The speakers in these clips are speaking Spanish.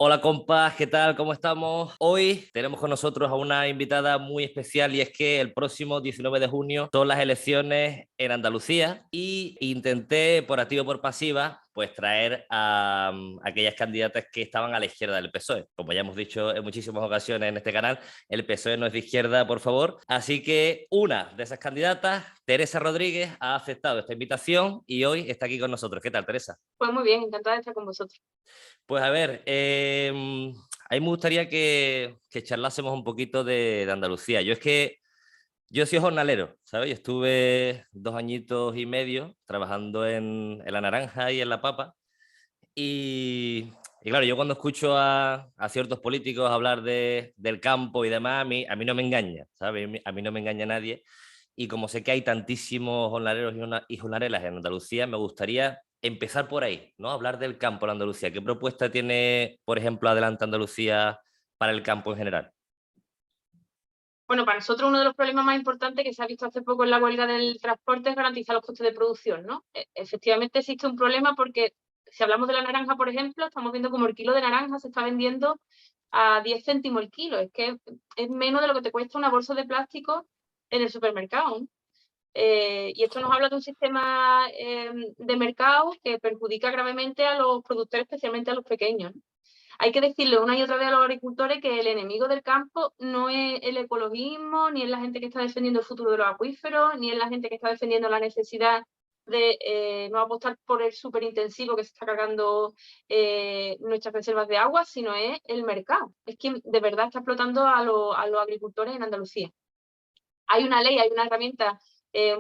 Hola compas, ¿qué tal? ¿Cómo estamos? Hoy tenemos con nosotros a una invitada muy especial y es que el próximo 19 de junio son las elecciones en Andalucía y intenté por activa o por pasiva pues traer a aquellas candidatas que estaban a la izquierda del PSOE. Como ya hemos dicho en muchísimas ocasiones en este canal, el PSOE no es de izquierda, por favor. Así que una de esas candidatas, Teresa Rodríguez, ha aceptado esta invitación y hoy está aquí con nosotros. ¿Qué tal, Teresa? Pues muy bien, encantada de estar con vosotros. Pues a ver, a mí me gustaría que charlásemos un poquito de Andalucía. Yo soy jornalero, ¿sabes? Yo estuve 2 añitos y medio trabajando en la naranja y en la papa. Y claro, yo cuando escucho a ciertos políticos hablar del campo y demás, a mí no me engaña, ¿sabes? A mí no me engaña nadie. Y como sé que hay tantísimos jornaleros y jornaleras en Andalucía, me gustaría empezar por ahí, ¿no? Hablar del campo en Andalucía. ¿Qué propuesta tiene, por ejemplo, Adelante Andalucía para el campo en general? Bueno, para nosotros uno de los problemas más importantes que se ha visto hace poco en la huelga del transporte es garantizar los costes de producción, ¿no? Efectivamente existe un problema porque si hablamos de la naranja, por ejemplo, estamos viendo como el kilo de naranja se está vendiendo a 10 céntimos el kilo. Es que es menos de lo que te cuesta una bolsa de plástico en el supermercado, ¿no? Y esto nos habla de un sistema de mercado que perjudica gravemente a los productores, especialmente a los pequeños, ¿no? Hay que decirle una y otra vez a los agricultores que el enemigo del campo no es el ecologismo, ni es la gente que está defendiendo el futuro de los acuíferos, ni es la gente que está defendiendo la necesidad de no apostar por el superintensivo que se está cargando nuestras reservas de agua, sino es el mercado. Es quien de verdad está explotando a los agricultores en Andalucía. Hay una ley, hay una herramienta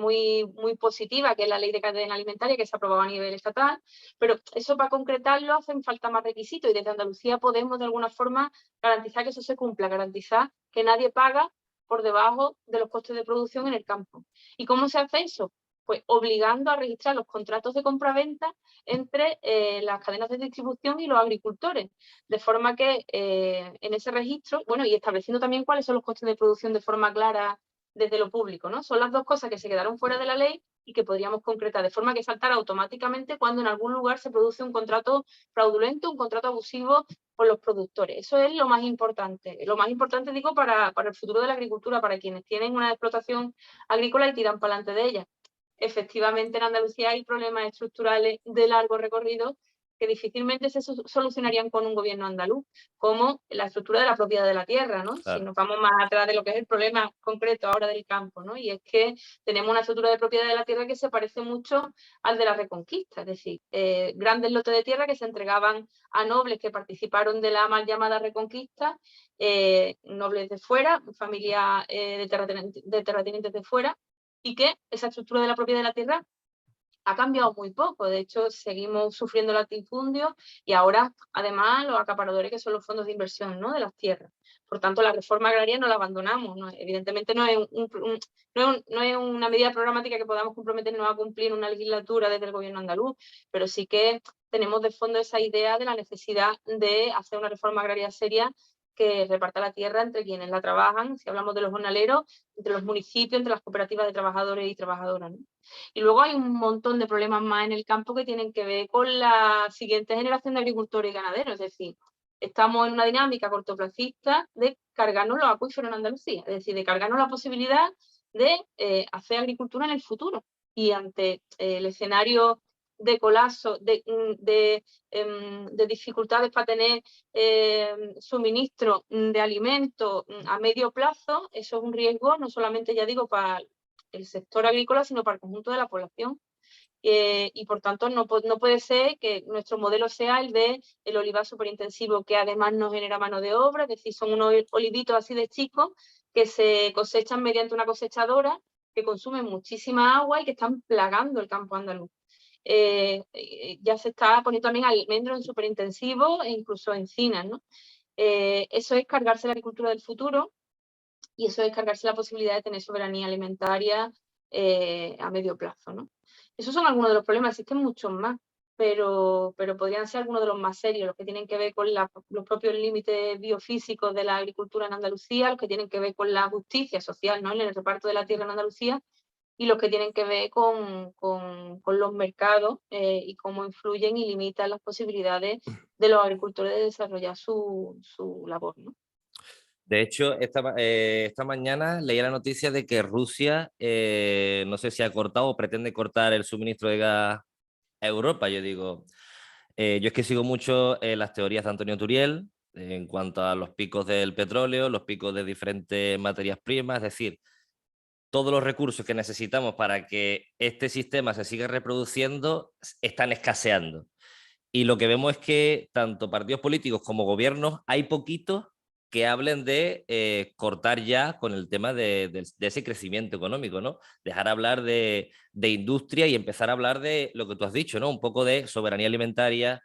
muy positiva, que es la ley de cadena alimentaria, que se ha aprobado a nivel estatal, pero eso para concretarlo hacen falta más requisitos y desde Andalucía podemos de alguna forma garantizar que eso se cumpla, garantizar que nadie paga por debajo de los costes de producción en el campo. ¿Y cómo se hace eso? Pues obligando a registrar los contratos de compra-venta entre las cadenas de distribución y los agricultores, de forma que en ese registro, bueno, y estableciendo también cuáles son los costes de producción de forma clara desde lo público, ¿no? Son las dos cosas que se quedaron fuera de la ley y que podríamos concretar de forma que saltara automáticamente cuando en algún lugar se produce un contrato fraudulento, un contrato abusivo por los productores. Eso es lo más importante. Lo más importante, digo, para el futuro de la agricultura, para quienes tienen una explotación agrícola y tiran para adelante de ella. Efectivamente, en Andalucía hay problemas estructurales de largo recorrido que difícilmente se solucionarían con un gobierno andaluz, como la estructura de la propiedad de la tierra, ¿no? Si Claro. nos vamos más atrás de lo que es el problema concreto ahora del campo, ¿no? Y es que tenemos una estructura de propiedad de la tierra que se parece mucho al de la Reconquista, es decir, grandes lotes de tierra que se entregaban a nobles que participaron de la mal llamada Reconquista, nobles de fuera, familias de terratenientes de fuera, y que esa estructura de la propiedad de la tierra ha cambiado muy poco. De hecho, seguimos sufriendo latifundios y ahora, además, los acaparadores que son los fondos de inversión, ¿no?, de las tierras. Por tanto, la reforma agraria no la abandonamos, ¿no? Evidentemente no es una medida programática que podamos comprometernos a cumplir en una legislatura desde el gobierno andaluz, pero sí que tenemos de fondo esa idea de la necesidad de hacer una reforma agraria seria que reparta la tierra entre quienes la trabajan, si hablamos de los jornaleros, entre los municipios, entre las cooperativas de trabajadores y trabajadoras, ¿no? Y luego hay un montón de problemas más en el campo que tienen que ver con la siguiente generación de agricultores y ganaderos. Es decir, estamos en una dinámica cortoplacista de cargarnos los acuíferos en Andalucía, es decir, de cargarnos la posibilidad de hacer agricultura en el futuro. Y ante el escenario de colapso, de dificultades para tener suministro de alimentos a medio plazo, eso es un riesgo, no solamente, ya digo, para el sector agrícola, sino para el conjunto de la población. Y por tanto no puede ser que nuestro modelo sea el de el olivar superintensivo, que además no genera mano de obra, es decir, son unos olivitos así de chicos que se cosechan mediante una cosechadora, que consumen muchísima agua y que están plagando el campo andaluz. Ya se está poniendo también almendro en superintensivo e incluso encinas, ¿no? Eso es cargarse la agricultura del futuro y eso es cargarse la posibilidad de tener soberanía alimentaria a medio plazo, ¿no? Esos son algunos de los problemas, existen muchos más, pero podrían ser algunos de los más serios, los que tienen que ver con los propios límites biofísicos de la agricultura en Andalucía, los que tienen que ver con la justicia social, ¿no?, en el reparto de la tierra en Andalucía, y los que tienen que ver con los mercados y cómo influyen y limitan las posibilidades de los agricultores de desarrollar su labor, ¿no? De hecho, esta mañana leía la noticia de que Rusia, no sé si ha cortado o pretende cortar el suministro de gas a Europa. Yo digo, yo es que sigo mucho las teorías de Antonio Turiel en cuanto a los picos del petróleo, los picos de diferentes materias primas, es decir, todos los recursos que necesitamos para que este sistema se siga reproduciendo están escaseando. Y lo que vemos es que tanto partidos políticos como gobiernos hay poquitos que hablen de cortar ya con el tema de ese crecimiento económico, ¿no? Dejar hablar de industria y empezar a hablar de lo que tú has dicho, ¿no? Un poco de soberanía alimentaria,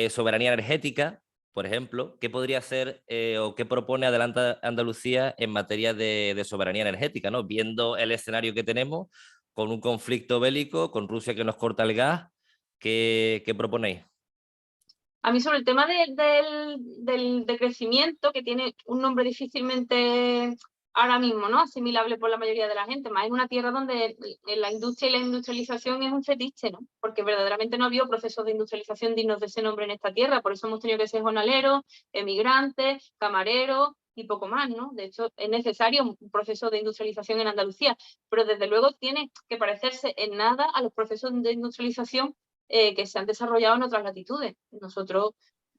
soberanía energética, por ejemplo. ¿Qué podría hacer o qué propone Adelanta Andalucía en materia de soberanía energética, ¿no? Viendo el escenario que tenemos con un conflicto bélico, con Rusia que nos corta el gas, ¿qué proponéis? A mí sobre el tema del decrecimiento, que tiene un nombre difícilmente ahora mismo, ¿no?, asimilable por la mayoría de la gente, más en una tierra donde la industria y la industrialización es un fetiche, ¿no? Porque verdaderamente no ha habido procesos de industrialización dignos de ese nombre en esta tierra, por eso hemos tenido que ser jornaleros, emigrantes, camareros y poco más, ¿no? De hecho, es necesario un proceso de industrialización en Andalucía, pero desde luego tiene que parecerse en nada a los procesos de industrialización que se han desarrollado en otras latitudes. Nosotros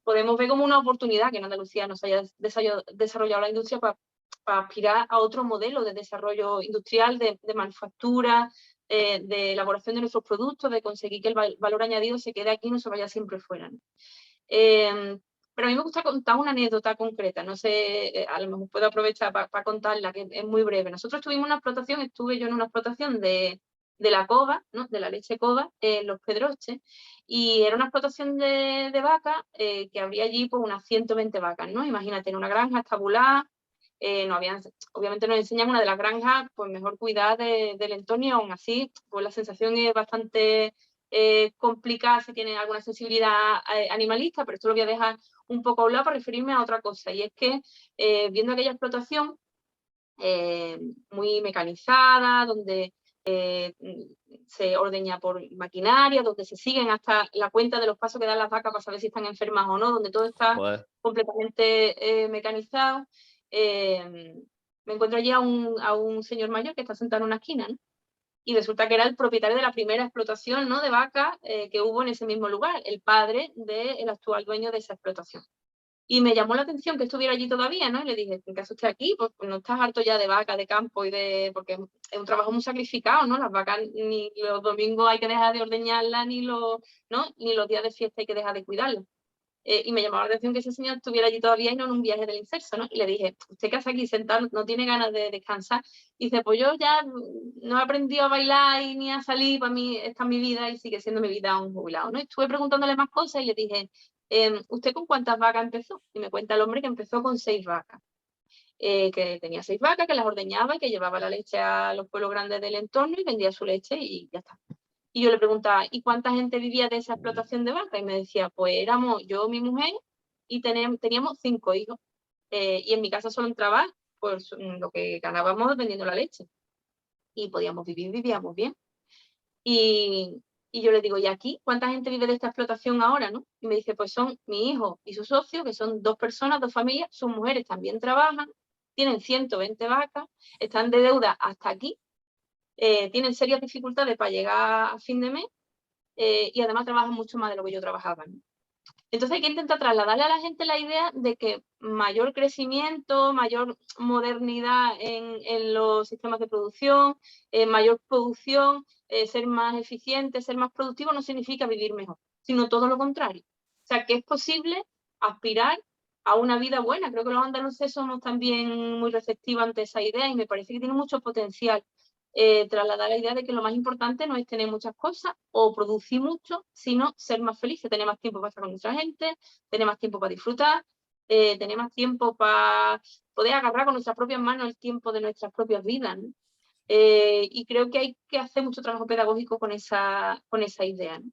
podemos ver como una oportunidad que en Andalucía nos haya desarrollado la industria para aspirar a otro modelo de desarrollo industrial, de manufactura, de elaboración de nuestros productos, de conseguir que el valor añadido se quede aquí y no se vaya siempre fuera, ¿no? Pero a mí me gusta contar una anécdota concreta, no sé, a lo mejor puedo aprovechar para contarla, que es muy breve. Nosotros tuvimos una explotación, estuve yo en una explotación de la cova, ¿no?, de la leche cova, en Los Pedroches, y era una explotación de vacas que habría allí pues unas 120 vacas, ¿no? Imagínate, en una granja estabulada, obviamente nos enseñan una de las granjas pues mejor cuidada del entorno, y aún así pues la sensación es bastante complicada si tiene alguna sensibilidad animalista, pero esto lo voy a dejar un poco a un lado para referirme a otra cosa, y es que viendo aquella explotación muy mecanizada, donde se ordeña por maquinaria, donde se siguen hasta la cuenta de los pasos que dan las vacas para saber si están enfermas o no, donde todo está Joder. completamente mecanizado. Me encuentro allí a un señor mayor que está sentado en una esquina, ¿no? Y resulta que era el propietario de la primera explotación, ¿no?, de vacas que hubo en ese mismo lugar, el padre del actual dueño de esa explotación. Y me llamó la atención que estuviera allí todavía, ¿no? Y le dije, ¿en qué hace usted aquí? Pues no estás harto ya de vaca, de campo porque es un trabajo muy sacrificado, ¿no? Las vacas ni los domingos hay que dejar de ordeñarlas, ¿no?, ni los días de fiesta hay que dejar de cuidarlas. Y me llamó la atención que ese señor estuviera allí todavía y no en un viaje del inserso, ¿no? Y le dije, ¿usted qué hace aquí sentado? ¿No tiene ganas de descansar? Y dice, pues yo ya no he aprendido a bailar y ni a salir, para mí esta es mi vida y sigue siendo mi vida un jubilado, ¿no? Y estuve preguntándole más cosas y le dije, ¿usted con cuántas vacas empezó? Y me cuenta el hombre que empezó con 6 vacas. Que tenía 6 vacas, que las ordeñaba y que llevaba la leche a los pueblos grandes del entorno y vendía su leche y ya está. Y yo le preguntaba, ¿y cuánta gente vivía de esa explotación de vacas? Y me decía, pues éramos yo, mi mujer, y teníamos 5 hijos. Y en mi casa solo entraba pues lo que ganábamos vendiendo la leche. Y podíamos vivir, vivíamos bien. Y yo le digo, ¿y aquí cuánta gente vive de esta explotación ahora, no? Y me dice, pues son mi hijo y su socio, que son 2 personas, 2 familias, sus mujeres también trabajan, tienen 120 vacas, están de deuda hasta aquí, tienen serias dificultades para llegar a fin de mes, y además trabajan mucho más de lo que yo trabajaba, ¿no? Entonces hay que intentar trasladarle a la gente la idea de que mayor crecimiento, mayor modernidad en los sistemas de producción, mayor producción, ser más eficiente, ser más productivo, no significa vivir mejor, sino todo lo contrario. O sea, que es posible aspirar a una vida buena. Creo que los andaluces somos también muy receptivos ante esa idea y me parece que tiene mucho potencial. Trasladar la idea de que lo más importante no es tener muchas cosas o producir mucho, sino ser más felices, tener más tiempo para estar con nuestra gente, tener más tiempo para disfrutar, tener más tiempo para poder agarrar con nuestras propias manos el tiempo de nuestras propias vidas, ¿no? Y creo que hay que hacer mucho trabajo pedagógico con esa idea, ¿no?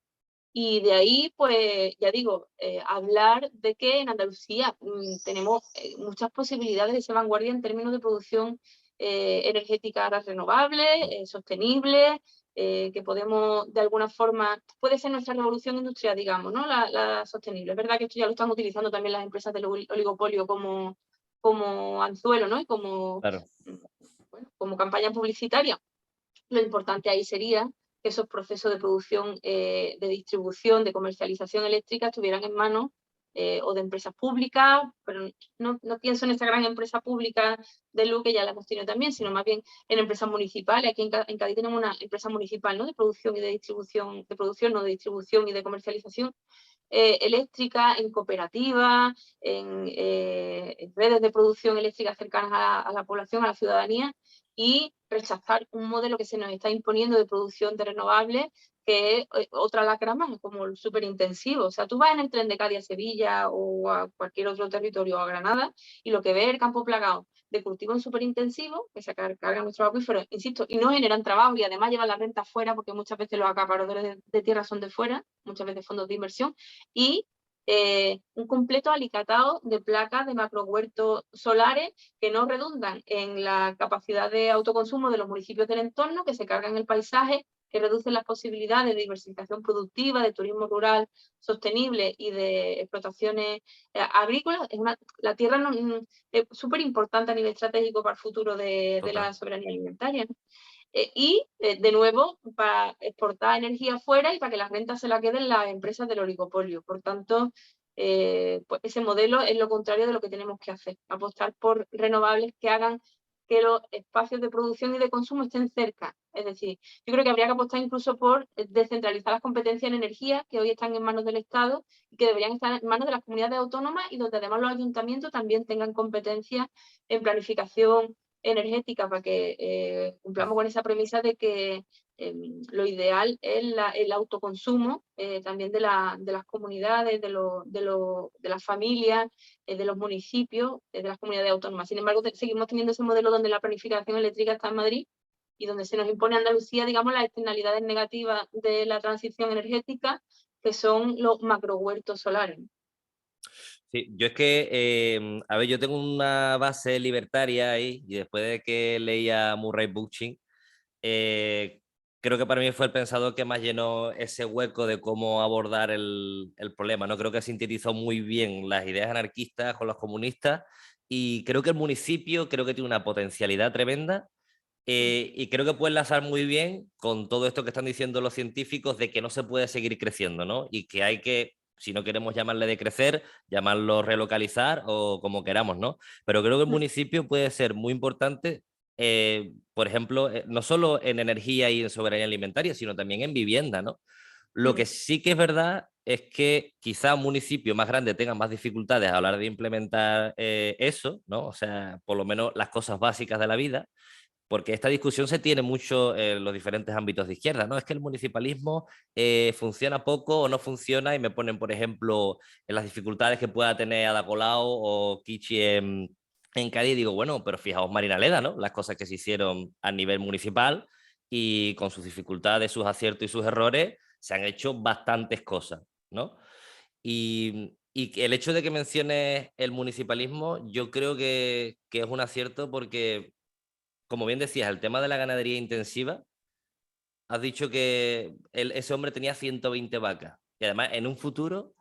Y de ahí, pues, ya digo, hablar de que en Andalucía tenemos muchas posibilidades de ser vanguardia en términos de producción energéticas renovables, sostenibles, que podemos de alguna forma, puede ser nuestra revolución industrial, digamos, ¿no? La sostenible. Es verdad que esto ya lo están utilizando también las empresas del oligopolio como anzuelo, ¿no? Y Claro. bueno, como campaña publicitaria. Lo importante ahí sería que esos procesos de producción, de distribución, de comercialización eléctrica estuvieran en manos o de empresas públicas, pero no pienso en esta gran empresa pública de luz que ya la hemos tenido también, sino más bien en empresas municipales. Aquí en Cádiz tenemos una empresa municipal, ¿no? De producción y de distribución, de producción, no de distribución y de comercialización eléctrica, en cooperativas, en redes de producción eléctrica cercanas a la población, a la ciudadanía, y rechazar un modelo que se nos está imponiendo de producción de renovables, que es otra lacra más, como el superintensivo. O sea, tú vas en el tren de Cádiz a Sevilla o a cualquier otro territorio, a Granada, y lo que ves es el campo plagado de cultivos superintensivos que se cargan nuestros acuíferos, insisto, y no generan trabajo y además llevan la renta fuera, porque muchas veces los acaparadores de tierra son de fuera, muchas veces fondos de inversión, y un completo alicatado de placas de macrohuertos solares que no redundan en la capacidad de autoconsumo de los municipios del entorno, que se cargan el paisaje, que reducen las posibilidades de diversificación productiva, de turismo rural sostenible y de explotaciones agrícolas. La tierra es súper importante a nivel estratégico para el futuro de la soberanía alimentaria, ¿no? De nuevo, para exportar energía afuera y para que las rentas se la queden las empresas del oligopolio. Por tanto, pues ese modelo es lo contrario de lo que tenemos que hacer, apostar por renovables que hagan que los espacios de producción y de consumo estén cerca. Es decir, yo creo que habría que apostar incluso por descentralizar las competencias en energía que hoy están en manos del Estado y que deberían estar en manos de las comunidades autónomas, y donde además los ayuntamientos también tengan competencias en planificación energética, para que cumplamos con esa premisa de que lo ideal es el autoconsumo también de las comunidades, de las familias, de los municipios, de las comunidades autónomas. Sin embargo, seguimos teniendo ese modelo donde la planificación eléctrica está en Madrid y donde se nos impone a Andalucía, digamos, las externalidades negativas de la transición energética, que son los macrohuertos solares. Sí, yo es que, a ver, yo tengo una base libertaria ahí, y después de que leía Murray Bookchin, creo que para mí fue el pensador que más llenó ese hueco de cómo abordar el problema, ¿no? Creo que sintetizó muy bien las ideas anarquistas con los comunistas, y creo que el municipio creo que tiene una potencialidad tremenda, y creo que puede enlazar muy bien con todo esto que están diciendo los científicos de que no se puede seguir creciendo, ¿no? Y que hay que, si no queremos llamarle de crecer, llamarlo relocalizar o como queramos, ¿no? Pero creo que el municipio puede ser muy importante, por ejemplo, no solo en energía y en soberanía alimentaria, sino también en vivienda, ¿no? Lo que sí que es verdad es que quizá un municipio más grande tenga más dificultades a la hora de implementar eso, ¿no? O sea, por lo menos las cosas básicas de la vida, porque esta discusión se tiene mucho en los diferentes ámbitos de izquierda, ¿no? Es que el municipalismo funciona poco o no funciona, y me ponen, por ejemplo, en las dificultades que pueda tener Ada Colau o Kichi en Cádiz, y digo, bueno, pero fijaos Marina Leda, ¿no? Las cosas que se hicieron a nivel municipal, y con sus dificultades, sus aciertos y sus errores, se han hecho bastantes cosas, ¿no? Y el hecho de que menciones el municipalismo, yo creo que es un acierto porque, como bien decías, el tema de la ganadería intensiva, has dicho que ese hombre tenía 120 vacas. Y además, en un futuro,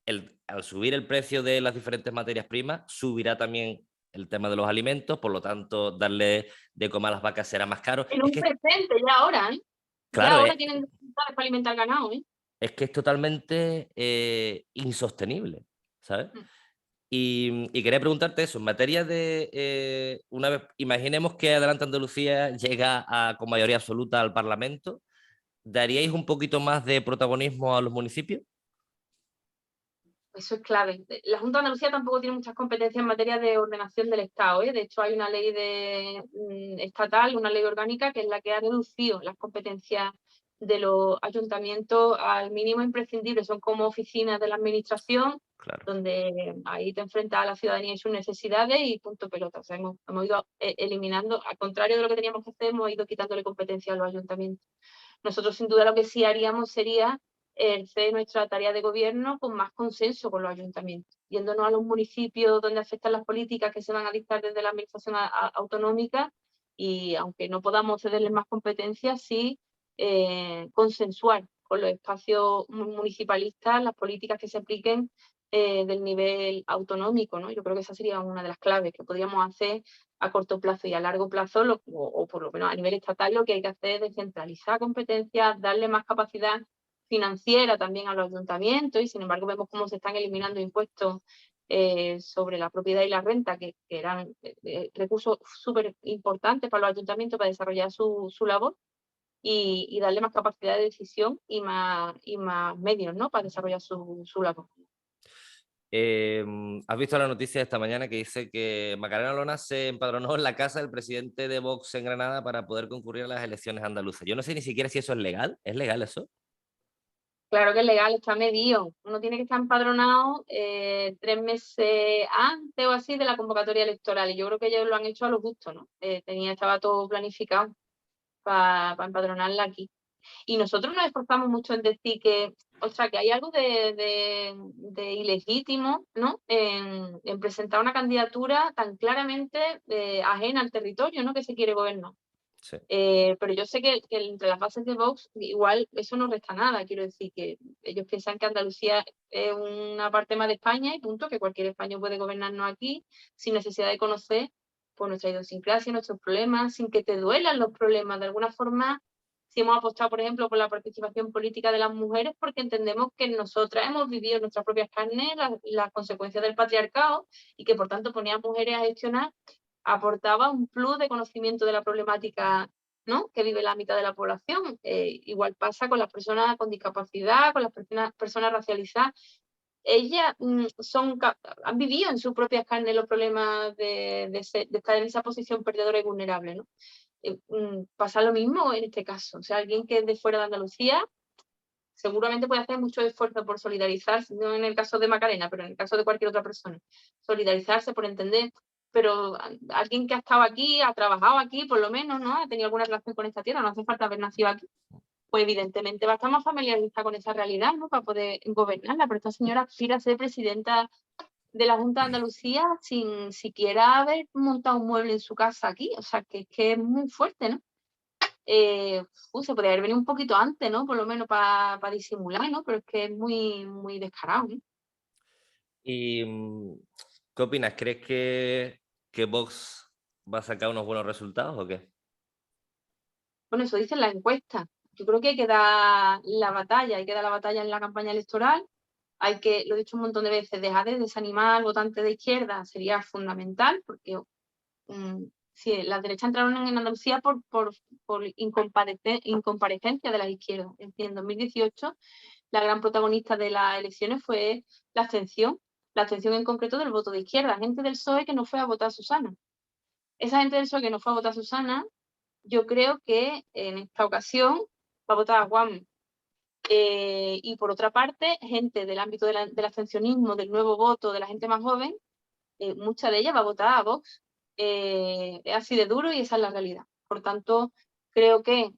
al subir el precio de las diferentes materias primas, subirá también el tema de los alimentos, por lo tanto, darle de comer a las vacas será más caro. En un presente, ya ahora, ¿eh? Ya Claro, ahora tienen dificultades para alimentar ganado, ¿eh? es que es totalmente insostenible, ¿sabes? Y quería preguntarte eso, en materia de, una vez, imaginemos que Adelante Andalucía llega con mayoría absoluta al Parlamento, ¿daríais un poquito más de protagonismo a los municipios? Eso es clave. La Junta de Andalucía tampoco tiene muchas competencias en materia de ordenación del Estado, ¿eh? De hecho, hay una ley estatal, una ley orgánica, que es la que ha reducido las competencias de los ayuntamientos al mínimo imprescindible. Son como oficinas de la administración, Claro. donde ahí te enfrentas a la ciudadanía y sus necesidades y punto pelota. O sea, hemos ido eliminando, al contrario de lo que teníamos que hacer, hemos ido quitándole competencia a los ayuntamientos. Nosotros, sin duda, lo que sí haríamos sería ejercer nuestra tarea de gobierno con más consenso con los ayuntamientos, yéndonos a los municipios donde afectan las políticas que se van a dictar desde la administración autonómica, y aunque no podamos cederles más competencias, sí consensuar con los espacios municipalistas las políticas que se apliquen del nivel autonómico, ¿no? Yo creo que esa sería una de las claves que podríamos hacer a corto plazo y a largo plazo, o por lo menos a nivel estatal, lo que hay que hacer es descentralizar competencias, darle más capacidad financiera también a los ayuntamientos, y sin embargo vemos cómo se están eliminando impuestos sobre la propiedad y la renta, que eran recursos súper importantes para los ayuntamientos para desarrollar su labor, y darle más capacidad de decisión y más medios, ¿no?, para desarrollar su labor. ¿Has visto la noticia de esta mañana que dice que Macarena Olona se empadronó en la casa del presidente de Vox en Granada para poder concurrir a las elecciones andaluzas? Yo no sé ni siquiera si eso es legal. ¿Es legal eso? Claro que es legal, está medido. Uno tiene que estar empadronado 3 meses antes o así de la convocatoria electoral, y yo creo que ellos lo han hecho a lo justo, ¿no? Estaba todo planificado para empadronarla aquí. Y nosotros nos esforzamos mucho en decir que, o sea, que hay algo de ilegítimo, ¿no?, en presentar una candidatura tan claramente ajena al territorio, ¿no?, que se quiere gobernar. Sí. Pero yo sé que entre las bases de Vox igual eso no resta nada. Quiero decir que ellos piensan que Andalucía es una parte más de España y punto, que cualquier español puede gobernarnos aquí sin necesidad de conocer pues nuestra idiosincrasia, nuestros problemas, sin que te duelan los problemas. De alguna forma, si hemos apostado, por ejemplo, por la participación política de las mujeres, porque entendemos que nosotras hemos vivido en nuestras propias carnes las consecuencias del patriarcado, y que por tanto ponía a mujeres a gestionar, aportaba un plus de conocimiento de la problemática, ¿no?, que vive la mitad de la población. Igual pasa con las personas con discapacidad, con las personas racializadas. Ellas han vivido en sus propias carnes los problemas de estar en esa posición perdedora y vulnerable, ¿no? Pasa lo mismo en este caso. O sea, alguien que es de fuera de Andalucía seguramente puede hacer mucho esfuerzo por solidarizarse, no en el caso de Macarena, pero en el caso de cualquier otra persona, solidarizarse por entender, pero alguien que ha estado aquí, ha trabajado aquí, por lo menos, ¿no?, ha tenido alguna relación con esta tierra, no hace falta haber nacido aquí, pues evidentemente va a estar más familiarizada con esa realidad, ¿no?, para poder gobernarla. Pero esta señora aspira a ser presidenta de la Junta de Andalucía sin siquiera haber montado un mueble en su casa aquí. O sea, que es muy fuerte, ¿no? Se podría haber venido un poquito antes, ¿no?, por lo menos para disimular, ¿no? Pero es que es muy, muy descarado, ¿no? ¿Y qué opinas? ¿Crees que Vox va a sacar unos buenos resultados o qué? Bueno, eso dicen las encuestas. Yo creo que hay que dar la batalla, hay que dar la batalla en la campaña electoral. Hay que, lo he dicho un montón de veces, dejar de desanimar al votante de izquierda sería fundamental, porque sí, las derechas entraron en Andalucía por incomparecencia de las izquierdas. En 2018, la gran protagonista de las elecciones fue la abstención en concreto del voto de izquierda, gente del PSOE que no fue a votar a Susana. Esa gente del PSOE que no fue a votar a Susana, yo creo que en esta ocasión va a votar a Juan. Y por otra parte, gente del ámbito del abstencionismo, del nuevo voto, de la gente más joven, mucha de ella va a votar a Vox. Es así de duro y esa es la realidad. Por tanto, creo que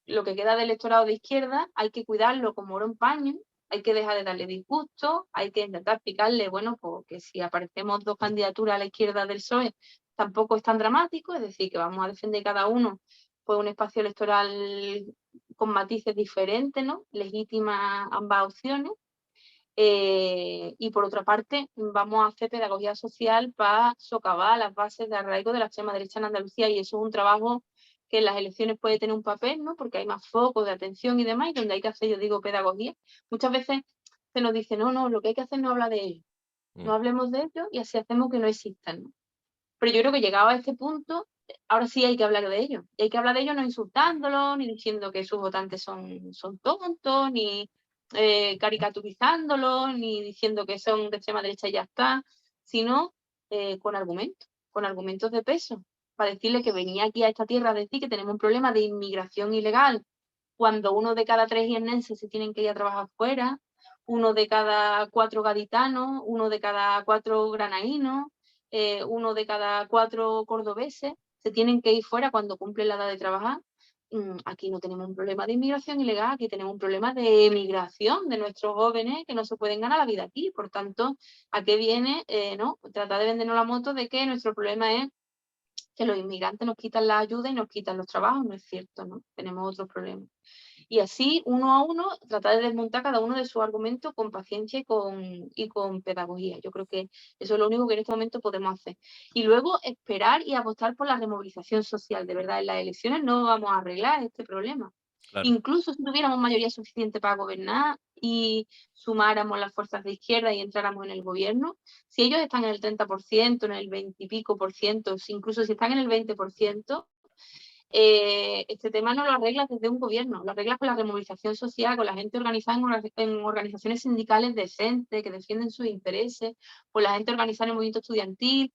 lo que queda del electorado de izquierda hay que cuidarlo como oro en paño, hay que dejar de darle disgusto, hay que intentar explicarle, bueno, pues que si aparecemos 2 candidaturas a la izquierda del PSOE tampoco es tan dramático, es decir, que vamos a defender cada uno pues un espacio electoral con matices diferentes, ¿no?, legítimas ambas opciones. Y por otra parte, vamos a hacer pedagogía social para socavar las bases de arraigo de la extrema derecha en Andalucía, y eso es un trabajo que en las elecciones puede tener un papel, ¿no?, porque hay más focos de atención y demás, y donde hay que hacer, yo digo, pedagogía. Muchas veces se nos dice, no, lo que hay que hacer es no hablar de ellos, no hablemos de ellos y así hacemos que no existan, ¿no? Pero yo creo que llegado a este punto, ahora sí hay que hablar de ellos. Y hay que hablar de ellos no insultándolos, ni diciendo que sus votantes son tontos, ni caricaturizándolos, ni diciendo que son de extrema derecha y ya está, sino con argumentos de peso, para decirle que venía aquí a esta tierra a decir que tenemos un problema de inmigración ilegal, cuando 1 de cada 3 jiennenses se tienen que ir a trabajar fuera, 1 de cada 4 gaditanos, 1 de cada 4 granaínos, 1 de cada 4 cordobeses se tienen que ir fuera cuando cumplen la edad de trabajar. Aquí no tenemos un problema de inmigración ilegal, aquí tenemos un problema de emigración de nuestros jóvenes que no se pueden ganar la vida aquí. Por tanto, ¿a qué viene, no, tratar de vendernos la moto de que nuestro problema es que los inmigrantes nos quitan la ayuda y nos quitan los trabajos, no es cierto, ¿no? Tenemos otros problemas. Y así, uno a uno, tratar de desmontar cada uno de sus argumentos con paciencia y con pedagogía. Yo creo que eso es lo único que en este momento podemos hacer. Y luego esperar y apostar por la removilización social. De verdad, en las elecciones no vamos a arreglar este problema. Claro. Incluso si tuviéramos mayoría suficiente para gobernar y sumáramos las fuerzas de izquierda y entráramos en el gobierno, si ellos están en el 30%, en el 20 y pico por ciento, incluso si están en el 20%, este tema no lo arreglas desde un gobierno, lo arreglas con la removilización social, con la gente organizada en organizaciones sindicales decentes que defienden sus intereses, con la gente organizada en el movimiento estudiantil,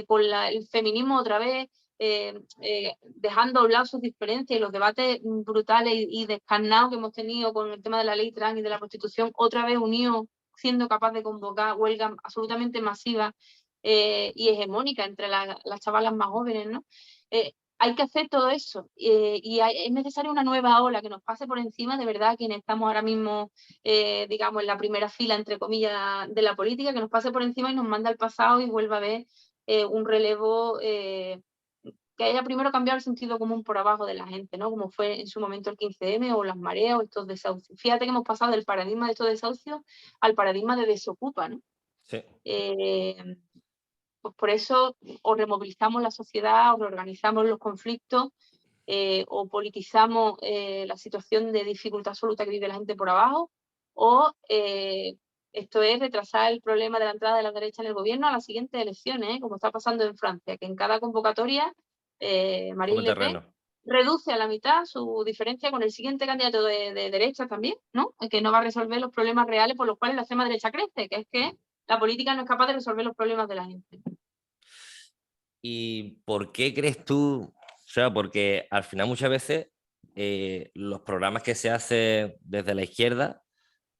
con el feminismo otra vez, dejando a un lado sus diferencias y los debates brutales y descarnados que hemos tenido con el tema de la ley trans y de la prostitución, otra vez unidos, siendo capaz de convocar huelgas absolutamente masivas y hegemónicas entre las chavalas más jóvenes, ¿no? Hay que hacer todo eso y es necesaria una nueva ola que nos pase por encima de verdad quienes estamos ahora mismo, digamos, en la primera fila, entre comillas, de la política, que nos pase por encima y nos manda al pasado y vuelva a ver un relevo que haya primero cambiado el sentido común por abajo de la gente, ¿no? Como fue en su momento el 15M o las mareas o estos desahucios. Fíjate que hemos pasado del paradigma de estos desahucios al paradigma de desocupa, ¿no? Sí. Pues por eso o removilizamos la sociedad, o reorganizamos los conflictos, o politizamos la situación de dificultad absoluta que vive la gente por abajo, o esto es retrasar el problema de la entrada de la derecha en el gobierno a las siguientes elecciones, como está pasando en Francia, que en cada convocatoria Marine Toma Le Pen terreno. reduce a la mitad su diferencia con el siguiente candidato de derecha también, ¿no? Que no va a resolver los problemas reales por los cuales la extrema derecha crece, que es que la política no es capaz de resolver los problemas de la gente. ¿Y por qué crees tú? O sea, porque al final muchas veces los programas que se hacen desde la izquierda,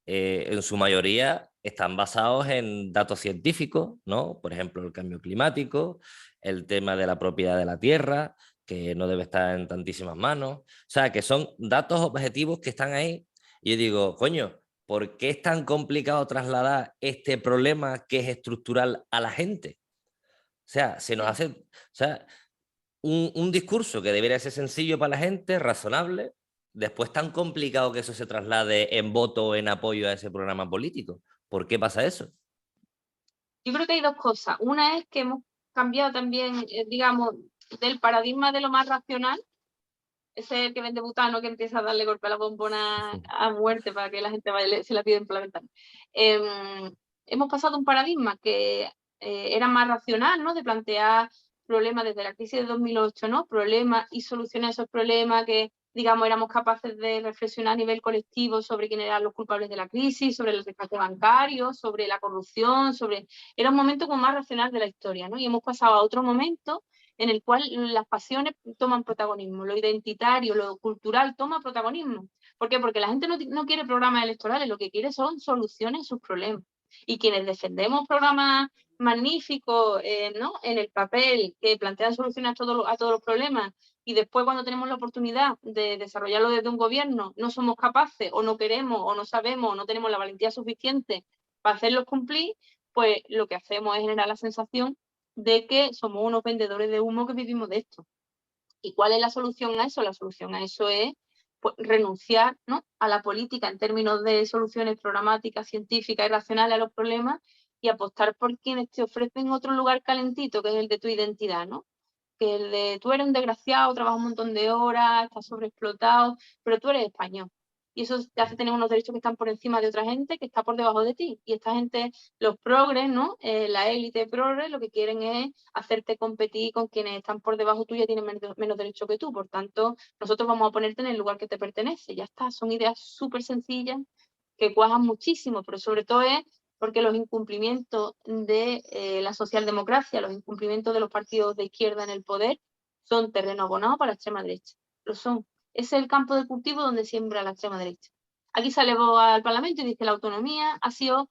en su mayoría están basados en datos científicos, ¿no? Por ejemplo, el cambio climático, el tema de la propiedad de la tierra, que no debe estar en tantísimas manos. O sea, que son datos objetivos que están ahí. Y yo digo, coño, ¿por qué es tan complicado trasladar este problema que es estructural a la gente? O sea, se nos hace, o sea, un discurso que debería ser sencillo para la gente, razonable, después tan complicado que eso se traslade en voto o en apoyo a ese programa político. ¿Por qué pasa eso? Yo creo que hay dos cosas. Una es que hemos cambiado también, digamos, del paradigma de lo más racional, ese que vende butano que empieza a darle golpe a la bombona a muerte para que la gente vaya, se la piden por la ventana. Hemos pasado a un paradigma que era más racional, ¿no? De plantear problemas desde la crisis de 2008, ¿no? Problemas y soluciones a esos problemas que, digamos, éramos capaces de reflexionar a nivel colectivo sobre quiénes eran los culpables de la crisis, sobre el rescate bancario, sobre la corrupción, sobre... Era un momento como más racional de la historia, ¿no? Y hemos pasado a otro momento en el cual las pasiones toman protagonismo, lo identitario, lo cultural toma protagonismo. ¿Por qué? Porque la gente no quiere programas electorales, lo que quiere son soluciones a sus problemas. Y quienes defendemos programas magníficos, ¿no? En el papel, que plantean soluciones a todos los problemas, y después cuando tenemos la oportunidad de desarrollarlo desde un gobierno, no somos capaces, o no queremos, o no sabemos, o no tenemos la valentía suficiente para hacerlos cumplir, pues lo que hacemos es generar la sensación de que somos unos vendedores de humo que vivimos de esto. ¿Y cuál es la solución a eso? La solución a eso es pues, renunciar, ¿no? A la política en términos de soluciones programáticas, científicas y racionales a los problemas y apostar por quienes te ofrecen otro lugar calentito, que es el de tu identidad, ¿no? Que el de tú eres un desgraciado, trabajas un montón de horas, estás sobreexplotado, pero tú eres español. Y eso te hace tener unos derechos que están por encima de otra gente que está por debajo de ti. Y esta gente, los progres, ¿no? La élite progres, lo que quieren es hacerte competir con quienes están por debajo tuya y tienen menos derechos que tú. Por tanto, nosotros vamos a ponerte en el lugar que te pertenece. Ya está, son ideas súper sencillas que cuajan muchísimo, pero sobre todo es porque los incumplimientos de la socialdemocracia, los incumplimientos de los partidos de izquierda en el poder, son terreno abonado para la extrema derecha. Lo son. Ese es el campo de cultivo donde siembra la extrema derecha. Aquí sale al Parlamento y dice que la autonomía ha sido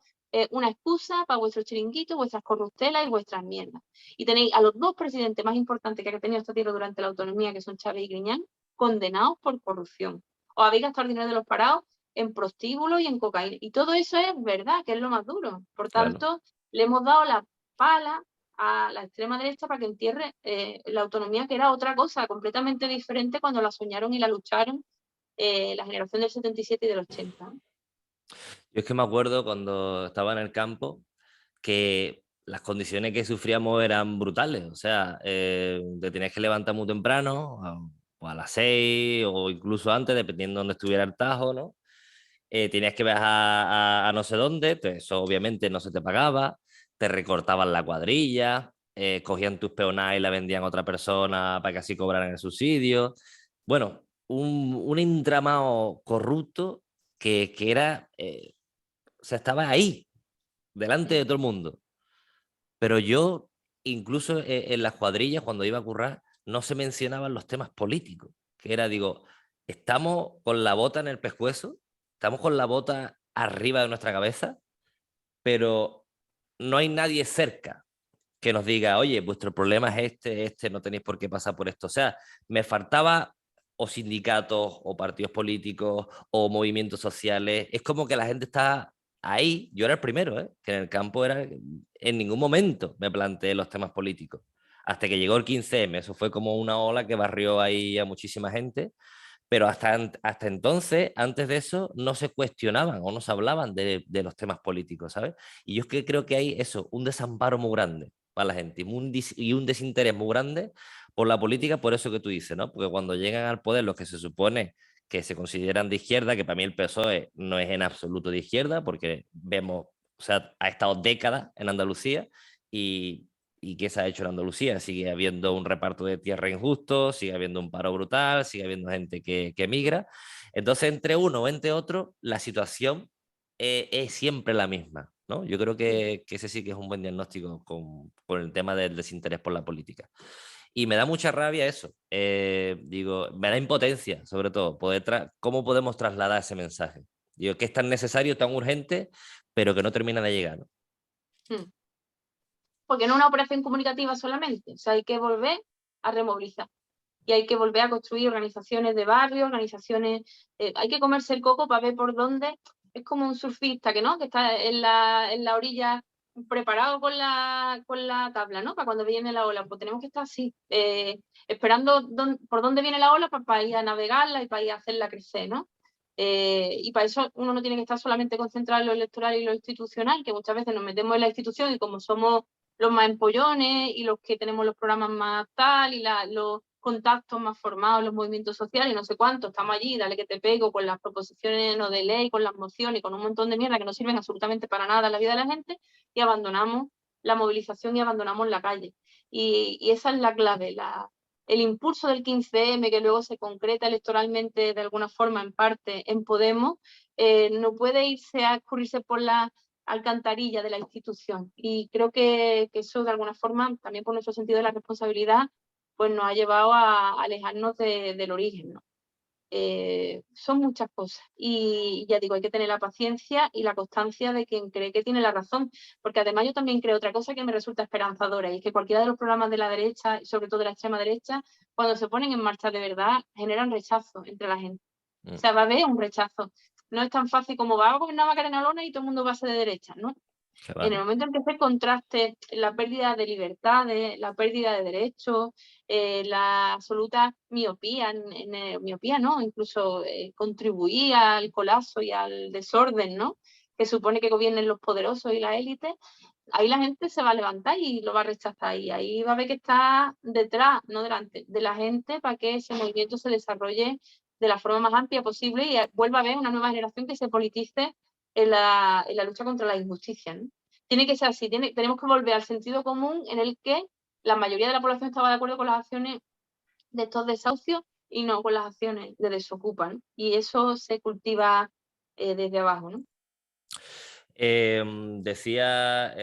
una excusa para vuestros chiringuitos, vuestras corruptelas y vuestras mierdas. Y tenéis a los dos presidentes más importantes que ha tenido esta tierra durante la autonomía, que son Chávez y Griñán, condenados por corrupción. Os habéis gastado el dinero de los parados en prostíbulos y en cocaína. Y todo eso es verdad, que es lo más duro. Por Claro. tanto, le hemos dado la pala a la extrema derecha para que entierre la autonomía, que era otra cosa completamente diferente cuando la soñaron y la lucharon la generación del 77 y del 80. Yo es que me acuerdo cuando estaba en el campo que las condiciones que sufríamos eran brutales. O sea, te tenías que levantar muy temprano, o a las 6 o incluso antes, dependiendo de dónde estuviera el Tajo, ¿no? Tenías que viajar a no sé dónde, eso obviamente no se te pagaba, te recortaban la cuadrilla, cogían tus peonadas y la vendían a otra persona para que así cobraran el subsidio. Bueno, un entramado corrupto que era, o sea, estaba ahí, delante de todo el mundo. Pero yo, incluso en las cuadrillas, cuando iba a currar, no se mencionaban los temas políticos, que era, digo, estamos con la bota en el pescuezo, estamos con la bota arriba de nuestra cabeza, pero no hay nadie cerca que nos diga, oye, vuestro problema es este, no tenéis por qué pasar por esto. O sea, me faltaba o sindicatos, o partidos políticos, o movimientos sociales. Es como que la gente está ahí. Yo era el primero, ¿eh? Que en el campo era... En ningún momento me planteé los temas políticos. Hasta que llegó el 15M, eso fue como una ola que barrió ahí a muchísima gente, pero hasta entonces, antes de eso, no se cuestionaban o no se hablaban de los temas políticos, ¿sabes? Y yo es que creo que hay eso, un desamparo muy grande para la gente y un desinterés muy grande por la política, por eso que tú dices, ¿no? Porque cuando llegan al poder los que se supone que se consideran de izquierda, que para mí el PSOE no es en absoluto de izquierda, porque vemos, o sea, ha estado décadas en Andalucía y ¿y qué se ha hecho en Andalucía? Sigue habiendo un reparto de tierra injusto, sigue habiendo un paro brutal, sigue habiendo gente que emigra. Entonces, entre uno o entre otro, la situación es siempre la misma, ¿no? Yo creo que ese sí que es un buen diagnóstico con el tema del desinterés por la política. Y me da mucha rabia eso. Digo, me da impotencia, sobre todo, cómo podemos trasladar ese mensaje. Digo, que es tan necesario, tan urgente, pero que no termina de llegar, ¿no? Mm. Porque no es una operación comunicativa solamente, o sea, hay que volver a removilizar y hay que volver a construir organizaciones de barrio, organizaciones, hay que comerse el coco para ver por dónde, es como un surfista que no, que está en la orilla preparado con la tabla, ¿no? Para cuando viene la ola, pues tenemos que estar así, esperando por dónde viene la ola para ir a navegarla y para ir a hacerla crecer, ¿no? Y para eso uno no tiene que estar solamente concentrado en lo electoral y lo institucional, que muchas veces nos metemos en la institución y como somos los más empollones y los que tenemos los programas más tal y los contactos más formados, los movimientos sociales y no sé cuánto, estamos allí, dale que te pego con las proposiciones no de ley, con las mociones y con un montón de mierda que no sirven absolutamente para nada en la vida de la gente y abandonamos la movilización y abandonamos la calle. Y esa es la clave, el impulso del 15M que luego se concreta electoralmente de alguna forma en parte en Podemos, no puede irse a escurrirse por la alcantarilla de la institución. Y creo que eso de alguna forma, también por nuestro sentido de la responsabilidad, pues nos ha llevado a alejarnos del origen, ¿no? Son muchas cosas y ya digo, hay que tener la paciencia y la constancia de quien cree que tiene la razón, porque además yo también creo otra cosa que me resulta esperanzadora y es que cualquiera de los programas de la derecha, sobre todo de la extrema derecha, cuando se ponen en marcha de verdad, generan rechazo entre la gente. O sea, va a haber un rechazo. No es tan fácil como va a gobernar Macarena Olona y todo el mundo va a ser de derecha, ¿no? En el momento en que se contraste la pérdida de libertades, la pérdida de derechos, la absoluta miopía, miopía no, incluso contribuir al colapso y al desorden, ¿no? Que supone que gobiernen los poderosos y la élite, ahí la gente se va a levantar y lo va a rechazar y ahí va a haber que estar detrás, no delante, de la gente para que ese movimiento se desarrolle de la forma más amplia posible y vuelva a haber una nueva generación que se politice en la lucha contra la injusticia, ¿no? Tiene que ser así, tenemos que volver al sentido común en el que la mayoría de la población estaba de acuerdo con las acciones de estos desahucios y no con las acciones de Desocupa, ¿no? Y eso se cultiva desde abajo, ¿no? Decía,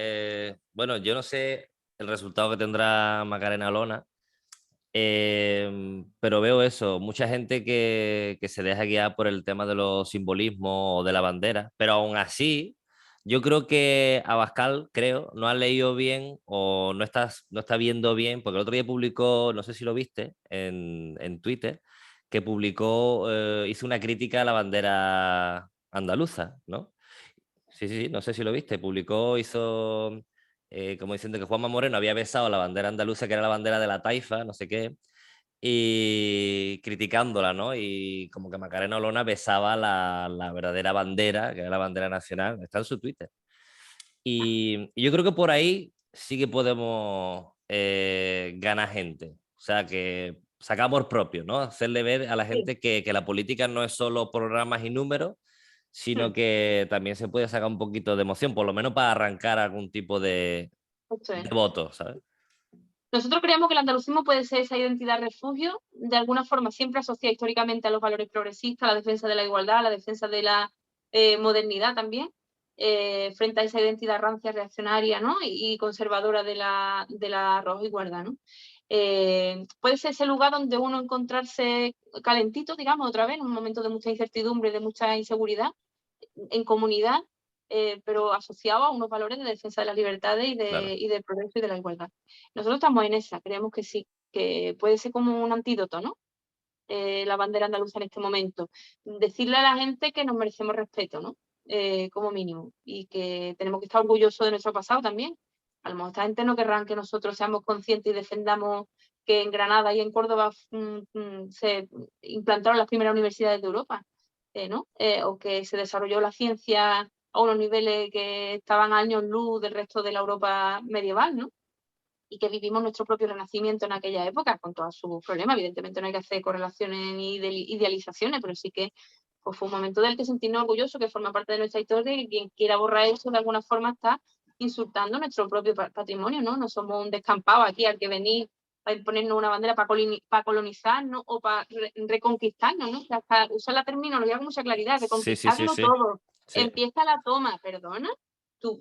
bueno, yo no sé el resultado que tendrá Macarena Olona, pero veo eso, mucha gente que se deja guiar por el tema de los simbolismos o de la bandera, pero aún así, yo creo que Abascal, creo, no ha leído bien o no está viendo bien, porque el otro día publicó, no sé si lo viste, en Twitter, que publicó, hizo una crítica a la bandera andaluza, ¿no? Sí, sí, sí, no sé si lo viste, publicó, hizo como diciendo que Juanma Moreno había besado la bandera andaluza, que era la bandera de la taifa, no sé qué, y criticándola, ¿no? Y como que Macarena Olona besaba la verdadera bandera, que era la bandera nacional, está en su Twitter. Y yo creo que por ahí sí que podemos ganar gente. O sea, que sacar amor propio, ¿no? Hacerle ver a la Sí. gente que la política no es solo programas y números, sino Mm, que también se puede sacar un poquito de emoción, por lo menos para arrancar algún tipo esto es. de voto, ¿sabes? Nosotros creemos que el andalucismo puede ser esa identidad refugio, de alguna forma siempre asociada históricamente a los valores progresistas, a la defensa de la igualdad, a la defensa de la modernidad también, frente a esa identidad rancia, reaccionaria, ¿no? y conservadora de la roja igualdad, ¿no? Puede ser ese lugar donde uno encontrarse calentito, digamos, otra vez, en un momento de mucha incertidumbre, de mucha inseguridad, en comunidad, pero asociado a unos valores de defensa de las libertades Claro. y del progreso y de la igualdad. Nosotros estamos en esa, creemos que sí, que puede ser como un antídoto, ¿no? La bandera andaluza en este momento. Decirle a la gente que nos merecemos respeto, ¿no? Como mínimo, y que tenemos que estar orgullosos de nuestro pasado también. A lo mejor esta gente no querrán que nosotros seamos conscientes y defendamos que en Granada y en Córdoba se implantaron las primeras universidades de Europa, ¿no? O que se desarrolló la ciencia a unos niveles que estaban a años luz del resto de la Europa medieval, ¿no? Y que vivimos nuestro propio renacimiento en aquella época, con todos sus problemas. Evidentemente no hay que hacer correlaciones ni idealizaciones, pero sí que pues, fue un momento del que sentirnos orgullosos, que forma parte de nuestra historia, y quien quiera borrar eso de alguna forma está insultando nuestro propio patrimonio, ¿no? No somos un descampado aquí al que venir a imponernos una bandera para colonizarnos o para reconquistarnos, ¿no? O sea, hasta usar la terminología con mucha claridad, Sí, sí, sí, reconquistarlo sí. todo. Sí. Empieza la toma, perdona. ¿Tú,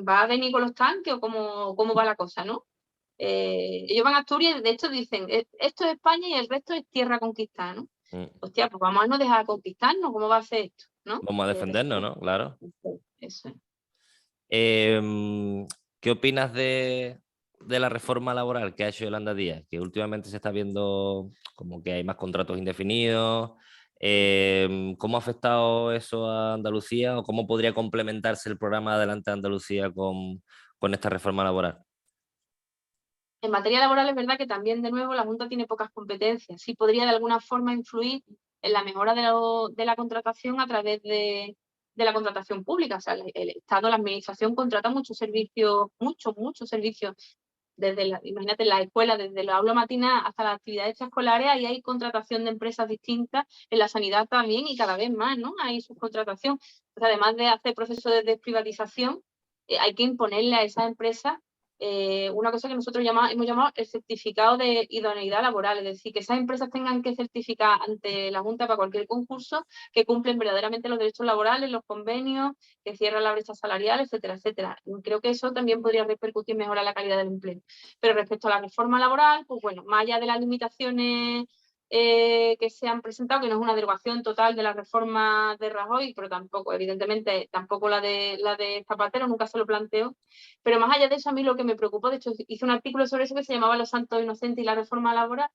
vas a venir con los tanques o cómo va la cosa, ¿no? Ellos van a Asturias y de hecho dicen, esto es España y el resto es tierra conquistada, ¿no? Mm. Hostia, pues vamos a no dejar conquistarnos, ¿cómo va a ser esto? ¿No? Vamos a defendernos, Respeto. ¿no? Claro. Eso es. ¿Qué opinas de la reforma laboral que ha hecho Yolanda Díaz? Que últimamente se está viendo como que hay más contratos indefinidos. ¿Cómo ha afectado eso a Andalucía o cómo podría complementarse el programa Adelante Andalucía con esta reforma laboral? En materia laboral es verdad que también, de nuevo, la Junta tiene pocas competencias. Sí podría de alguna forma influir en la mejora de la contratación a través de la contratación pública. O sea, el Estado, la Administración contrata muchos servicios, muchos servicios imagínate, en las escuelas, desde el aula matina hasta las actividades extraescolares, ahí hay contratación de empresas distintas, en la sanidad también y cada vez más, ¿no? Hay subcontratación. Pues además de hacer procesos de desprivatización, hay que imponerle a esas empresas una cosa que nosotros hemos llamado el certificado de idoneidad laboral, es decir, que esas empresas tengan que certificar ante la Junta para cualquier concurso que cumplen verdaderamente los derechos laborales, los convenios, que cierran la brecha salarial, etcétera, etcétera. Creo que eso también podría repercutir mejor en la calidad del empleo. Pero respecto a la reforma laboral, pues bueno, más allá de las limitaciones que se han presentado, que no es una derogación total de la reforma de Rajoy, pero tampoco, evidentemente, tampoco la de Zapatero, nunca se lo planteó. Pero más allá de eso, a mí lo que me preocupó, de hecho, hice un artículo sobre eso que se llamaba Los santos inocentes y la reforma laboral,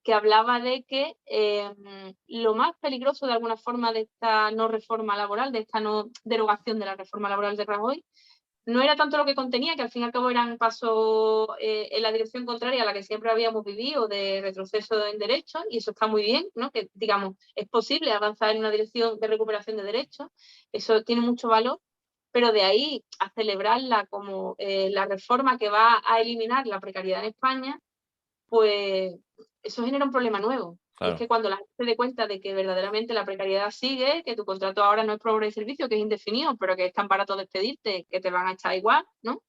que hablaba de que lo más peligroso de alguna forma de esta no reforma laboral, de esta no derogación de la reforma laboral de Rajoy, no era tanto lo que contenía, que al fin y al cabo eran pasos en la dirección contraria a la que siempre habíamos vivido, de retroceso en derechos, y eso está muy bien, ¿no? Que, digamos, es posible avanzar en una dirección de recuperación de derechos, eso tiene mucho valor, pero de ahí a celebrarla como la reforma que va a eliminar la precariedad en España, pues eso genera un problema nuevo. Y es Claro, que cuando la gente se dé cuenta de que verdaderamente la precariedad sigue, que tu contrato ahora no es por obra y servicio, que es indefinido, pero que es tan barato despedirte que te van a echar igual, ¿no?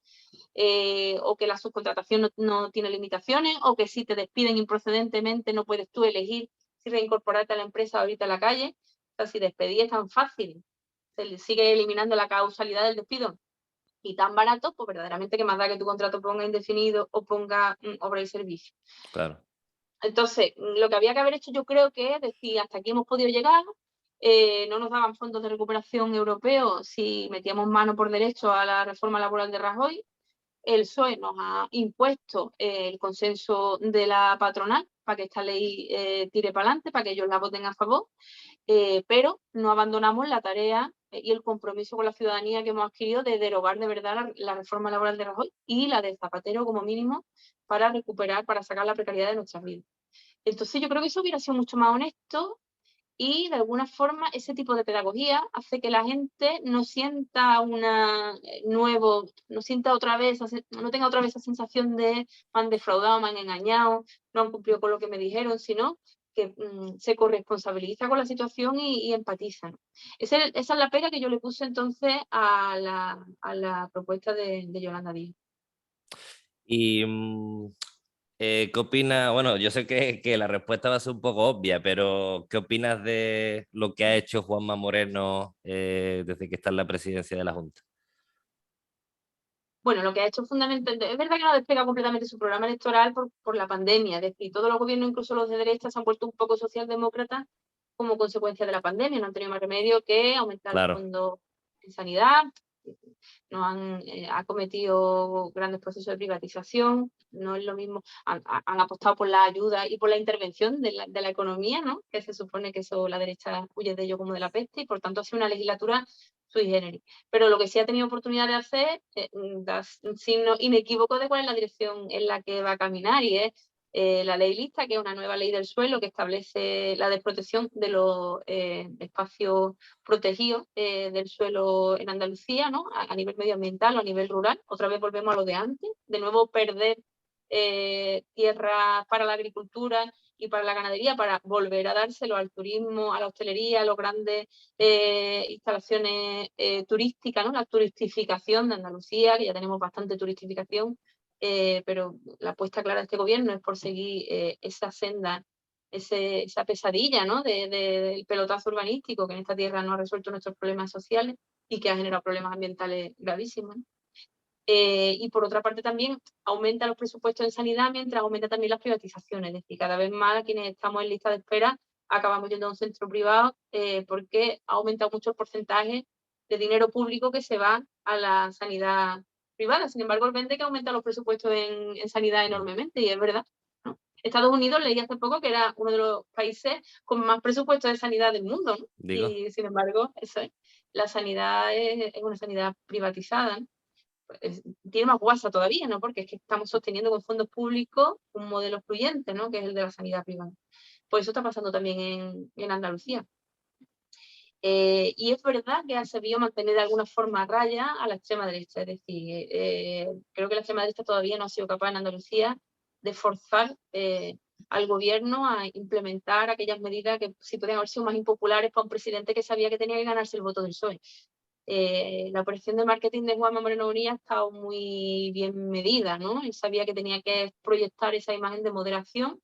O que la subcontratación no tiene limitaciones, o que si te despiden improcedentemente no puedes tú elegir si reincorporarte a la empresa o irte a la calle. O sea, si despedir es tan fácil, se le sigue eliminando la causalidad del despido y tan barato, pues verdaderamente que más da que tu contrato ponga indefinido o ponga obra y servicio. claro. Entonces, lo que había que haber hecho yo creo que es decir, hasta aquí hemos podido llegar, no nos daban fondos de recuperación europeos si metíamos mano por derecho a la reforma laboral de Rajoy, el PSOE nos ha impuesto el consenso de la patronal para que esta ley tire para adelante, para que ellos la voten a favor, pero no abandonamos la tarea y el compromiso con la ciudadanía que hemos adquirido de derogar de verdad la reforma laboral de Rajoy y la de Zapatero como mínimo para recuperar, para sacar la precariedad de nuestras vidas. Entonces yo creo que eso hubiera sido mucho más honesto y de alguna forma ese tipo de pedagogía hace que la gente no sienta no sienta otra vez, no tenga otra vez esa sensación de me han defraudado, me han engañado, no han cumplido con lo que me dijeron, sino que se corresponsabiliza con la situación y empatiza, ¿no? Esa es la pega que yo le puse entonces a la propuesta de Yolanda Díaz. Y ¿qué opinas? Bueno, yo sé que la respuesta va a ser un poco obvia, pero ¿qué opinas de lo que ha hecho Juanma Moreno desde que está en la presidencia de la Junta? Bueno, lo que ha hecho fundamentalmente, es verdad que no despega completamente su programa electoral por la pandemia, es decir, todos los gobiernos, incluso los de derecha, se han vuelto un poco socialdemócratas como consecuencia de la pandemia, no han tenido más remedio que aumentar los Claro, fondos en sanidad, no han acometido grandes procesos de privatización, no es lo mismo, han apostado por la ayuda y por la intervención de la economía, ¿no? Que se supone que eso la derecha huye de ello como de la peste, y por tanto ha sido una legislatura sui generis. Pero lo que sí ha tenido oportunidad de hacer da un signo inequívoco de cuál es la dirección en la que va a caminar, y es la ley lista, que es una nueva ley del suelo que establece la desprotección de los espacios protegidos del suelo en Andalucía, ¿no? A nivel medioambiental o a nivel rural. Otra vez volvemos a lo de antes, de nuevo perder tierra para la agricultura y para la ganadería, para volver a dárselo al turismo, a la hostelería, a las grandes instalaciones turísticas, ¿no? La turistificación de Andalucía, que ya tenemos bastante turistificación, pero la apuesta clara de este gobierno es por seguir esa senda, esa pesadilla, ¿no? del pelotazo urbanístico que en esta tierra no ha resuelto nuestros problemas sociales y que ha generado problemas ambientales gravísimos, ¿no? Y por otra parte también aumenta los presupuestos en sanidad mientras aumenta también las privatizaciones, es decir, cada vez más quienes estamos en lista de espera acabamos yendo a un centro privado porque ha aumentado mucho el porcentaje de dinero público que se va a la sanidad privada. Sin embargo, él vende que aumenta los presupuestos en sanidad enormemente, y es verdad, ¿no? Estados Unidos, leí hace poco que era uno de los países con más presupuestos de sanidad del mundo, ¿no? digo. Y sin embargo, eso es, la sanidad es una sanidad privatizada, ¿no? Tiene más guasa todavía, ¿no? Porque es que estamos sosteniendo con fondos públicos un modelo excluyente, ¿no? Que es el de la sanidad privada. Pues eso está pasando también en Andalucía. Y es verdad que ha sabido mantener de alguna forma a raya a la extrema derecha. Es decir, creo que la extrema derecha todavía no ha sido capaz en Andalucía de forzar al gobierno a implementar aquellas medidas que sí podían haber sido más impopulares para un presidente que sabía que tenía que ganarse el voto del PSOE. La operación de marketing de Juanma Moreno Bonilla ha estado muy bien medida, ¿no? Él sabía que tenía que proyectar esa imagen de moderación,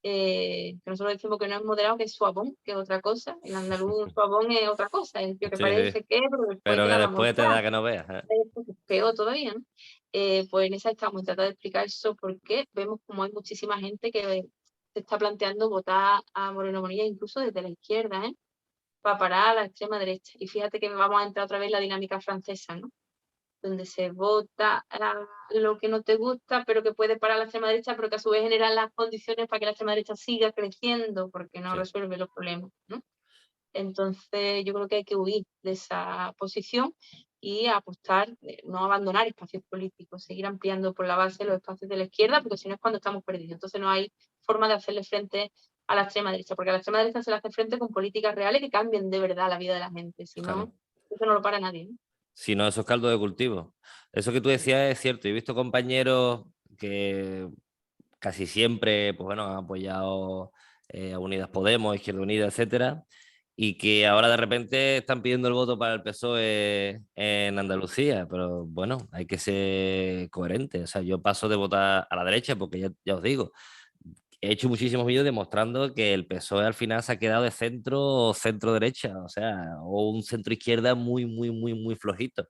que nosotros decimos que no es moderado, que es suavón, que es otra cosa. En andaluz suavón es otra cosa, es el tío que Sí, sí. parece que, pero después Pero te que la vamos después a te da mostrar. que no veas. Es peor todavía, ¿no? Pues en esa estamos tratando de explicar eso, porque vemos como hay muchísima gente que se está planteando votar a Moreno Bonilla incluso desde la izquierda, para parar a la extrema derecha. Y fíjate que vamos a entrar otra vez en la dinámica francesa, ¿no? Donde se vota lo que no te gusta, pero que puede parar la extrema derecha, pero que a su vez genera las condiciones para que la extrema derecha siga creciendo, porque no Sí. resuelve los problemas, ¿no? Entonces yo creo que hay que huir de esa posición y apostar, no abandonar espacios políticos, seguir ampliando por la base los espacios de la izquierda, porque si no es cuando estamos perdidos. Entonces no hay forma de hacerle frente a la extrema derecha, porque a la extrema derecha se le hace frente con políticas reales que cambien de verdad la vida de la gente, si no, Claro. eso no lo para nadie, ¿no? Si no, eso es caldo de cultivo. Eso que tú decías es cierto. He visto compañeros que casi siempre, pues bueno, han apoyado a Unidas Podemos, Izquierda Unida, etcétera, y que ahora de repente están pidiendo el voto para el PSOE en Andalucía. Pero bueno, hay que ser coherente. O sea, yo paso de votar a la derecha porque ya os digo, he hecho muchísimos vídeos demostrando que el PSOE al final se ha quedado de centro o centro derecha, o sea, o un centro izquierda muy, muy, muy, muy flojito.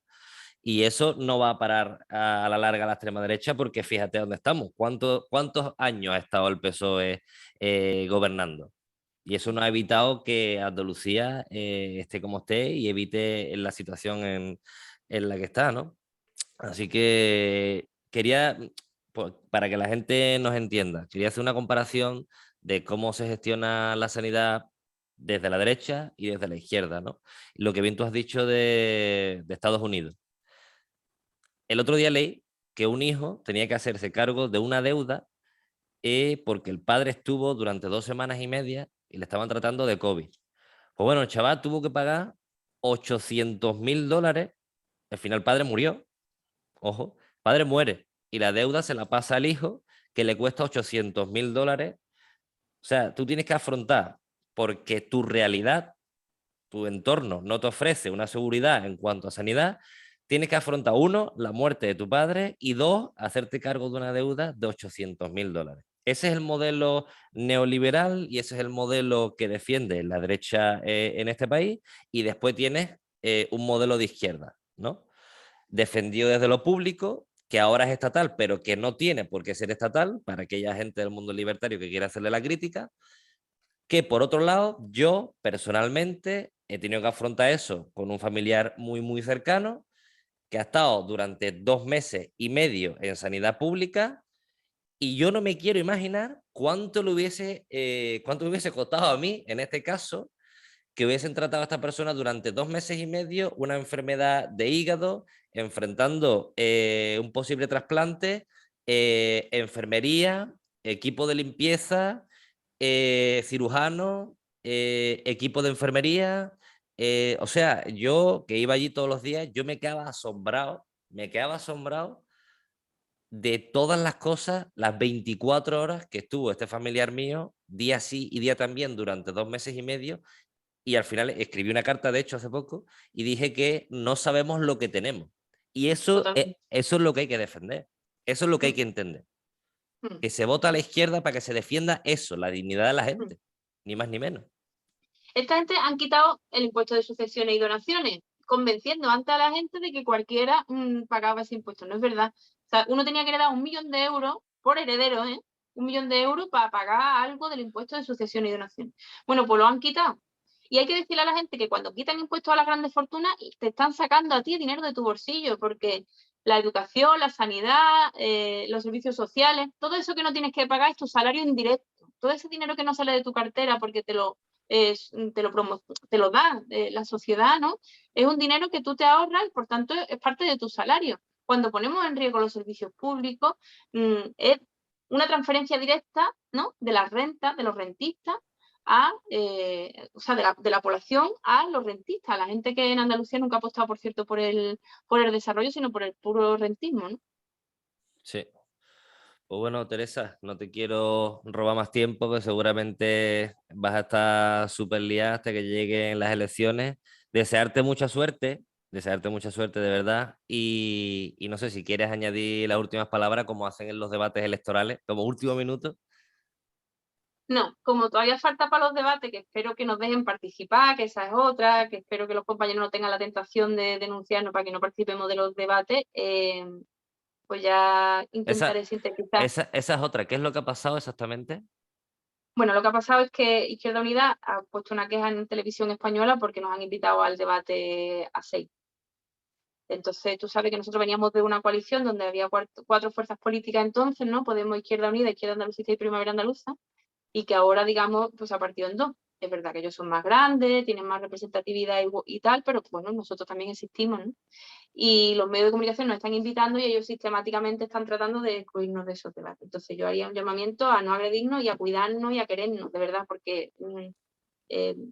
Y eso no va a parar a la larga la extrema derecha porque fíjate dónde estamos. ¿Cuántos años ha estado el PSOE gobernando? Y eso no ha evitado que Andalucía esté como esté y evite la situación en la que está, ¿no? Así que quería, pues, para que la gente nos entienda, quería hacer una comparación de cómo se gestiona la sanidad desde la derecha y desde la izquierda, ¿no? Lo que bien tú has dicho de Estados Unidos. El otro día leí que un hijo tenía que hacerse cargo de una deuda porque el padre estuvo durante 2 semanas y media y le estaban tratando de COVID. Pues bueno, el chaval tuvo que pagar $800.000. Al final el padre murió. Ojo, el padre muere y la deuda se la pasa al hijo, que le cuesta $800.000. O sea, tú tienes que afrontar, porque tu realidad, tu entorno no te ofrece una seguridad en cuanto a sanidad, tienes que afrontar, uno, la muerte de tu padre, y dos, hacerte cargo de una deuda de $800.000. Ese es el modelo neoliberal y ese es el modelo que defiende la derecha en este país. Y después tienes un modelo de izquierda, ¿no? Defendido desde lo público, que ahora es estatal, pero que no tiene por qué ser estatal para aquella gente del mundo libertario que quiera hacerle la crítica. Que por otro lado, yo personalmente he tenido que afrontar eso con un familiar muy, muy cercano, que ha estado durante 2 meses y medio en sanidad pública, y yo no me quiero imaginar cuánto me hubiese costado a mí, en este caso, que hubiesen tratado a esta persona durante 2 meses y medio una enfermedad de hígado, enfrentando un posible trasplante, enfermería, equipo de limpieza, cirujano, equipo de enfermería. O sea, yo que iba allí todos los días, yo me quedaba asombrado de todas las cosas, las 24 horas que estuvo este familiar mío, día sí y día también, durante 2 meses y medio. Y al final escribí una carta, de hecho, hace poco, y dije que no sabemos lo que tenemos. Y Totalmente. eso es lo que hay que defender. Eso es lo que hay Mm, que entender. mm, Que se vota a la izquierda para que se defienda eso, la dignidad de la mm. gente. Ni más ni menos. Esta gente han quitado el impuesto de sucesiones y donaciones, convenciendo antes a la gente de que cualquiera pagaba ese impuesto. No es verdad. O sea, uno tenía que heredar 1.000.000 de euros por heredero, ¿eh? 1.000.000 de euros para pagar algo del impuesto de sucesiones y donaciones. Bueno, pues lo han quitado. Y hay que decirle a la gente que cuando quitan impuestos a las grandes fortunas, te están sacando a ti dinero de tu bolsillo, porque la educación, la sanidad, los servicios sociales, todo eso que no tienes que pagar es tu salario indirecto. Todo ese dinero que no sale de tu cartera porque te lo da la sociedad, ¿no? Es un dinero que tú te ahorras y por tanto es parte de tu salario. Cuando ponemos en riesgo los servicios públicos, es una transferencia directa, ¿no? De las rentas, de los rentistas, o sea, de la población a los rentistas, a la gente que en Andalucía nunca ha apostado, por cierto, por el desarrollo, sino por el puro rentismo, ¿no? Sí. Pues bueno, Teresa, no te quiero robar más tiempo, que seguramente vas a estar súper liada hasta que lleguen las elecciones. Desearte mucha suerte de verdad. Y no sé si quieres añadir las últimas palabras, como hacen en los debates electorales, como último minuto. No, como todavía falta para los debates, que espero que nos dejen participar, que esa es otra, que espero que los compañeros no tengan la tentación de denunciarnos para que no participemos de los debates, pues ya Esa, intentaré sintetizar. esa es otra. ¿Qué es lo que ha pasado exactamente? Bueno, lo que ha pasado es que Izquierda Unida ha puesto una queja en televisión española porque nos han invitado al debate a 6. Entonces, tú sabes que nosotros veníamos de una coalición donde había cuatro fuerzas políticas entonces, ¿no? Podemos, Izquierda Unida, Izquierda Andalucista y Primavera Andaluza, y que ahora, digamos, pues ha partido en dos. Es verdad que ellos son más grandes, tienen más representatividad y tal, pero bueno, nosotros también existimos, ¿no? Y los medios de comunicación nos están invitando y ellos sistemáticamente están tratando de excluirnos de esos debates. Entonces yo haría un llamamiento a no agredirnos y a cuidarnos y a querernos, de verdad, porque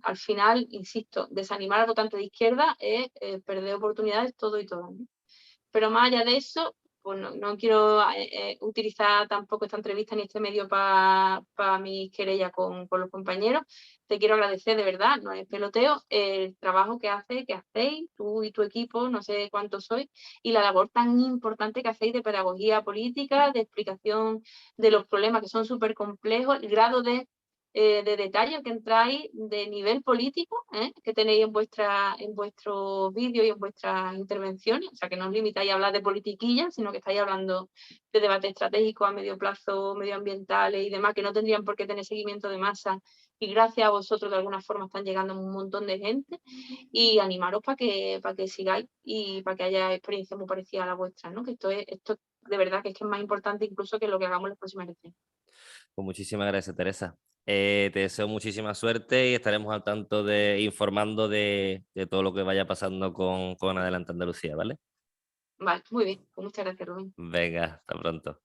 al final, insisto, desanimar al votante de izquierda es perder oportunidades todo y todo, ¿no? Pero más allá de eso, pues no quiero utilizar tampoco esta entrevista ni este medio para mis querellas con los compañeros. Te quiero agradecer de verdad, no es peloteo, el trabajo que hacéis, tú y tu equipo, no sé cuántos sois, y la labor tan importante que hacéis de pedagogía política, de explicación de los problemas que son súper complejos, el grado de detalle que entráis de nivel político, que tenéis en vuestros vídeos y en vuestras intervenciones, o sea, que no os limitáis a hablar de politiquilla, sino que estáis hablando de debates estratégicos a medio plazo, medioambientales y demás, que no tendrían por qué tener seguimiento de masa, y gracias a vosotros de alguna forma están llegando un montón de gente, y animaros para que sigáis y para que haya experiencias muy parecidas a la vuestra, ¿no? Que esto de verdad que es más importante incluso que lo que hagamos en las próximas elecciones. Pues muchísimas gracias, Teresa. Te deseo muchísima suerte y estaremos al tanto de informando de todo lo que vaya pasando con Adelante Andalucía, ¿vale? Vale, muy bien. Pues muchas gracias, Rubén. Venga, hasta pronto.